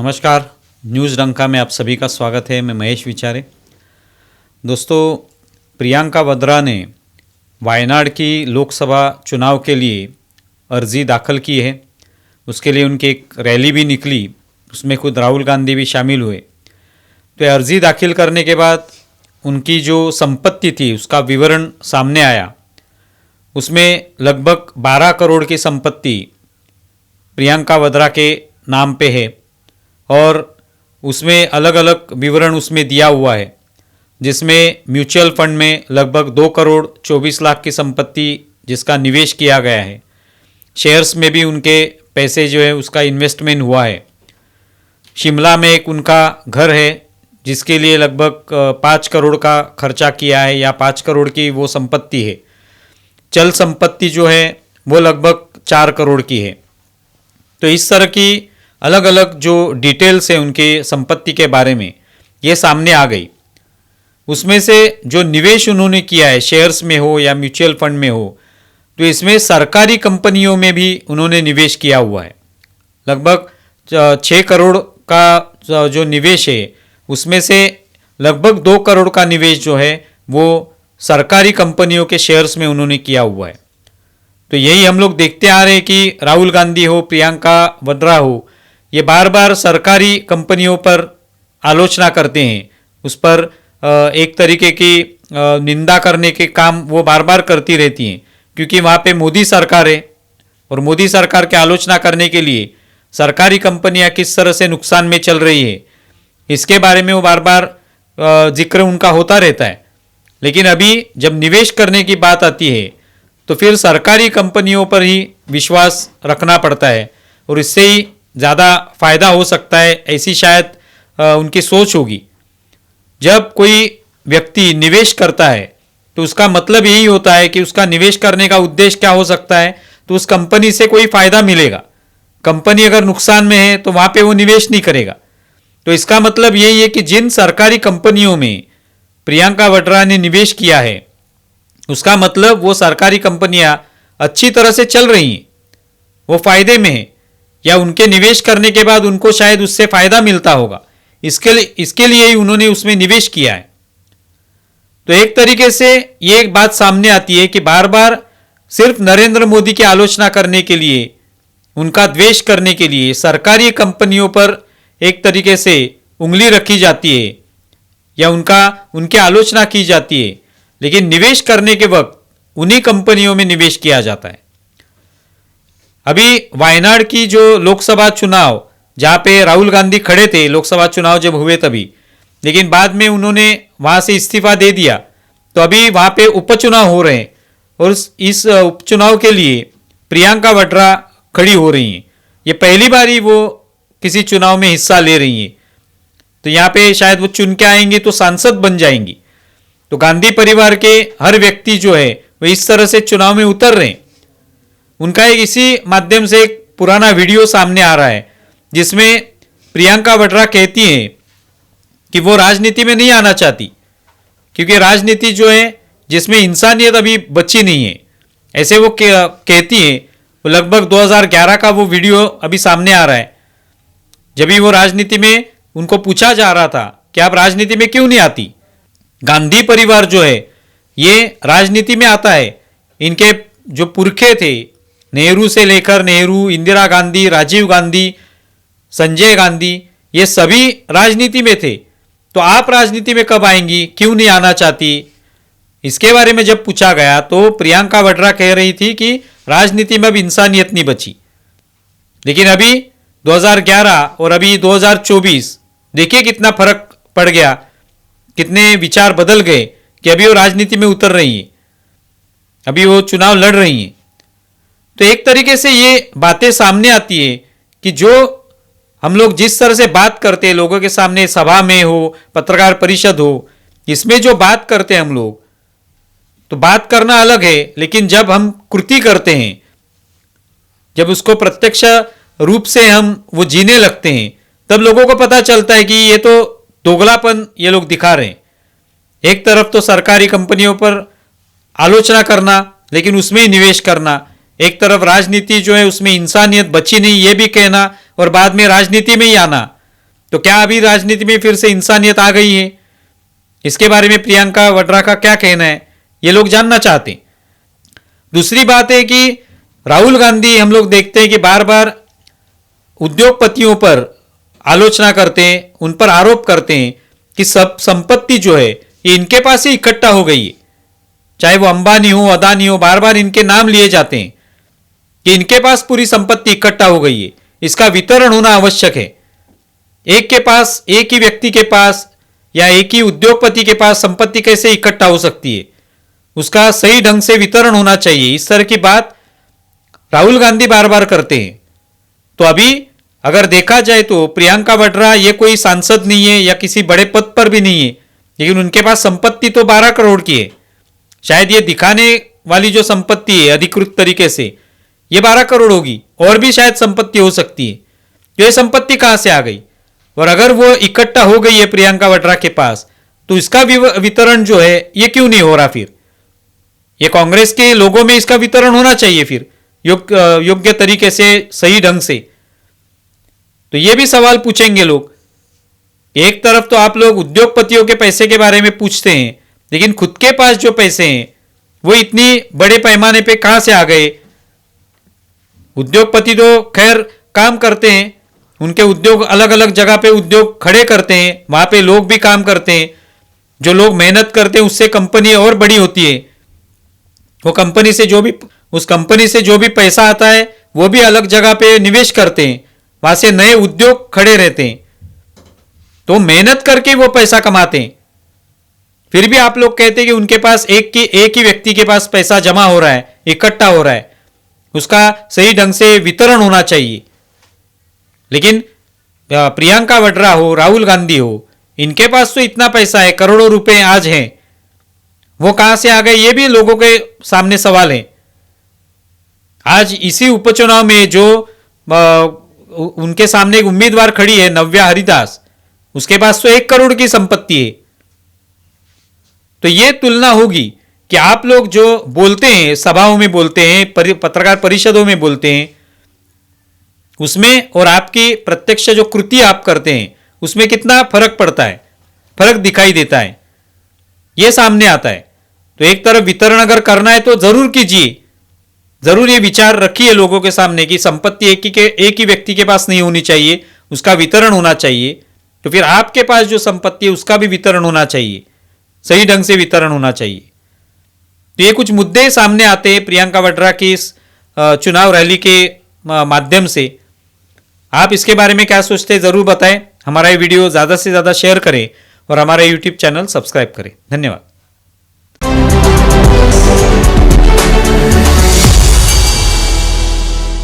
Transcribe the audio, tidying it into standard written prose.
नमस्कार, न्यूज़ डंका में आप सभी का स्वागत है। मैं महेश विचारे। दोस्तों, प्रियंका वड्रा ने वायनाड की लोकसभा चुनाव के लिए अर्जी दाखिल की है। उसके लिए उनकी एक रैली भी निकली, उसमें खुद राहुल गांधी भी शामिल हुए। तो ये अर्जी दाखिल करने के बाद उनकी जो संपत्ति थी उसका विवरण सामने आया। उसमें लगभग 12 करोड़ की संपत्ति प्रियंका वड्रा के नाम पे है और उसमें अलग अलग विवरण उसमें दिया हुआ है, जिसमें म्यूचुअल फंड में लगभग 2 करोड़ 24 लाख की संपत्ति जिसका निवेश किया गया है। शेयर्स में भी उनके पैसे जो है उसका इन्वेस्टमेंट हुआ है। शिमला में एक उनका घर है जिसके लिए लगभग 5 करोड़ का खर्चा किया है या 5 करोड़ की वो संपत्ति है। चल संपत्ति जो है वो लगभग 4 करोड़ की है। तो इस तरह की अलग अलग जो डिटेल्स है उनके संपत्ति के बारे में ये सामने आ गई। उसमें से जो निवेश उन्होंने किया है, शेयर्स में हो या म्यूचुअल फंड में हो, तो इसमें सरकारी कंपनियों में भी उन्होंने निवेश किया हुआ है। लगभग 6 करोड़ का जो निवेश है उसमें से लगभग 2 करोड़ का निवेश जो है वो सरकारी कंपनियों के शेयर्स में उन्होंने किया हुआ है। तो यही हम लोग देखते आ रहे हैं कि राहुल गांधी हो, प्रियंका वड्रा हो, ये बार बार सरकारी कंपनियों पर आलोचना करते हैं, उस पर एक तरीके की निंदा करने के काम वो बार बार करती रहती हैं, क्योंकि वहाँ पे मोदी सरकार है और मोदी सरकार की आलोचना करने के लिए सरकारी कंपनियां किस तरह से नुकसान में चल रही है इसके बारे में वो बार बार जिक्र उनका होता रहता है। लेकिन अभी जब निवेश करने की बात आती है तो फिर सरकारी कंपनियों पर ही विश्वास रखना पड़ता है और इससे ही ज़्यादा फायदा हो सकता है, ऐसी शायद उनकी सोच होगी। जब कोई व्यक्ति निवेश करता है तो उसका मतलब यही होता है कि उसका निवेश करने का उद्देश्य क्या हो सकता है, तो उस कंपनी से कोई फायदा मिलेगा। कंपनी अगर नुकसान में है तो वहाँ पे वो निवेश नहीं करेगा। तो इसका मतलब यही है कि जिन सरकारी कंपनियों में प्रियंका वड्रा ने निवेश किया है उसका मतलब वो सरकारी कंपनियां अच्छी तरह से चल रही हैं, वो फायदे में है या उनके निवेश करने के बाद उनको शायद उससे फायदा मिलता होगा, इसके लिए ही उन्होंने उसमें निवेश किया है। तो एक तरीके से ये एक बात सामने आती है कि बार बार सिर्फ नरेंद्र मोदी की आलोचना करने के लिए, उनका द्वेष करने के लिए सरकारी कंपनियों पर एक तरीके से उंगली रखी जाती है या उनकी आलोचना की जाती है, लेकिन निवेश करने के वक्त उन्हीं कंपनियों में निवेश किया जाता है। अभी वायनाड की जो लोकसभा चुनाव, जहां पे राहुल गांधी खड़े थे लोकसभा चुनाव जब हुए तभी, लेकिन बाद में उन्होंने वहां से इस्तीफा दे दिया, तो अभी वहां पे उपचुनाव हो रहे हैं और इस उपचुनाव के लिए प्रियंका वड्रा खड़ी हो रही हैं। ये पहली बार ही वो किसी चुनाव में हिस्सा ले रही हैं, तो यहाँ पे शायद वो चुन के आएंगी तो सांसद बन जाएंगी। तो गांधी परिवार के हर व्यक्ति जो है वो इस तरह से चुनाव में उतर रहे हैं। उनका एक इसी माध्यम से एक पुराना वीडियो सामने आ रहा है जिसमें प्रियंका वड्रा कहती हैं कि वो राजनीति में नहीं आना चाहती, क्योंकि राजनीति जो है जिसमें इंसानियत अभी बची नहीं है, ऐसे वो कहती हैं। वो लगभग 2011 का वो वीडियो अभी सामने आ रहा है, जब भी वो राजनीति में उनको पूछा जा रहा था कि आप राजनीति में क्यों नहीं आती। गांधी परिवार जो है ये राजनीति में आता है। इनके जो पुरखे थे, नेहरू से लेकर नेहरू, इंदिरा गांधी, राजीव गांधी, संजय गांधी, ये सभी राजनीति में थे। तो आप राजनीति में कब आएंगी, क्यों नहीं आना चाहती, इसके बारे में जब पूछा गया तो प्रियंका वड्रा कह रही थी कि राजनीति में अब इंसानियत नहीं बची। लेकिन अभी 2011 और अभी 2024 देखिए कितना फर्क पड़ गया, कितने विचार बदल गए कि अभी वो राजनीति में उतर रही है, अभी वो चुनाव लड़ रही हैं। तो एक तरीके से ये बातें सामने आती है कि जो हम लोग जिस तरह से बात करते हैं लोगों के सामने, सभा में हो, पत्रकार परिषद हो, इसमें जो बात करते हैं हम लोग, तो बात करना अलग है, लेकिन जब हम कृति करते हैं, जब उसको प्रत्यक्ष रूप से हम वो जीने लगते हैं, तब लोगों को पता चलता है कि ये तो दोगलापन ये लोग दिखा रहे हैं। एक तरफ तो सरकारी कंपनियों पर आलोचना करना लेकिन उसमें ही निवेश करना, एक तरफ राजनीति जो है उसमें इंसानियत बची नहीं ये भी कहना और बाद में राजनीति में ही आना। तो क्या अभी राजनीति में फिर से इंसानियत आ गई है? इसके बारे में प्रियंका वाड्रा का क्या कहना है, ये लोग जानना चाहते हैं। दूसरी बात है कि राहुल गांधी, हम लोग देखते हैं कि बार बार उद्योगपतियों पर आलोचना करते हैं, उन पर आरोप करते हैं कि सब संपत्ति जो है ये इनके पास ही इकट्ठा हो गई है। चाहे वो अंबानी हो, अदानी हो, बार बार इनके नाम लिए जाते हैं कि इनके पास पूरी संपत्ति इकट्ठा हो गई है, इसका वितरण होना आवश्यक है। एक के पास, एक ही व्यक्ति के पास या एक ही उद्योगपति के पास संपत्ति कैसे इकट्ठा हो सकती है, उसका सही ढंग से वितरण होना चाहिए। इस तरह की बात राहुल गांधी बार बार करते हैं। तो अभी अगर देखा जाए तो प्रियंका वाड्रा ये कोई सांसद नहीं है या किसी बड़े पद पर भी नहीं है, लेकिन उनके पास संपत्ति तो 12 करोड़ की है। शायद ये दिखाने वाली जो संपत्ति है अधिकृत तरीके से, ये 12 करोड़ होगी, और भी शायद संपत्ति हो सकती है। तो ये संपत्ति कहां से आ गई? और अगर वो इकट्ठा हो गई है प्रियंका वाड्रा के पास, तो इसका वितरण जो है ये क्यों नहीं हो रहा? फिर ये कांग्रेस के लोगों में इसका वितरण होना चाहिए फिर योग्य तरीके से, सही ढंग से। तो ये भी सवाल पूछेंगे लोग। एक तरफ तो आप लोग उद्योगपतियों के पैसे के बारे में पूछते हैं, लेकिन खुद के पास जो पैसे हैं वो इतनी बड़े पैमाने पे कहां से आ गए? उद्योगपति तो खैर काम करते हैं, उनके उद्योग अलग अलग जगह पे उद्योग खड़े करते हैं, वहां पे लोग भी काम करते हैं। जो लोग मेहनत करते हैं उससे कंपनी और बड़ी होती है। वो कंपनी से जो भी, उस कंपनी से जो भी पैसा आता है वो भी अलग जगह पे निवेश करते हैं, वहां से नए उद्योग खड़े रहते हैं। तो मेहनत करके वो पैसा कमाते हैं। फिर भी आप लोग कहते हैं कि उनके पास एक ही व्यक्ति के पास पैसा जमा हो रहा है, इकट्ठा हो रहा है, उसका सही ढंग से वितरण होना चाहिए। लेकिन प्रियंका वाड्रा हो, राहुल गांधी हो, इनके पास तो इतना पैसा है, करोड़ों रुपए आज हैं, वो कहां से आ गए? ये भी लोगों के सामने सवाल है। आज इसी उपचुनाव में जो उनके सामने एक उम्मीदवार खड़ी है, नव्या हरिदास, उसके पास तो 1 करोड़ की संपत्ति है। तो ये तुलना होगी कि आप लोग जो बोलते हैं, सभाओं में बोलते हैं, पत्रकार परिषदों में बोलते हैं, उसमें और आपकी प्रत्यक्ष जो कृति आप करते हैं उसमें कितना फर्क पड़ता है, फर्क दिखाई देता है, ये सामने आता है। तो एक तरफ वितरण अगर करना है तो जरूर कीजिए, जरूर ये विचार रखिए लोगों के सामने कि संपत्ति एक ही व्यक्ति के पास नहीं होनी चाहिए, उसका वितरण होना चाहिए। तो फिर आपके पास जो संपत्ति है उसका भी वितरण होना चाहिए, सही ढंग से वितरण होना चाहिए। तो ये कुछ मुद्दे सामने आते हैं प्रियंका वाड्रा की इस चुनाव रैली के माध्यम से। आप इसके बारे में क्या सोचते हैं जरूर बताएं। हमारा ये वीडियो ज़्यादा से ज़्यादा शेयर करें और हमारा यूट्यूब चैनल सब्सक्राइब करें। धन्यवाद।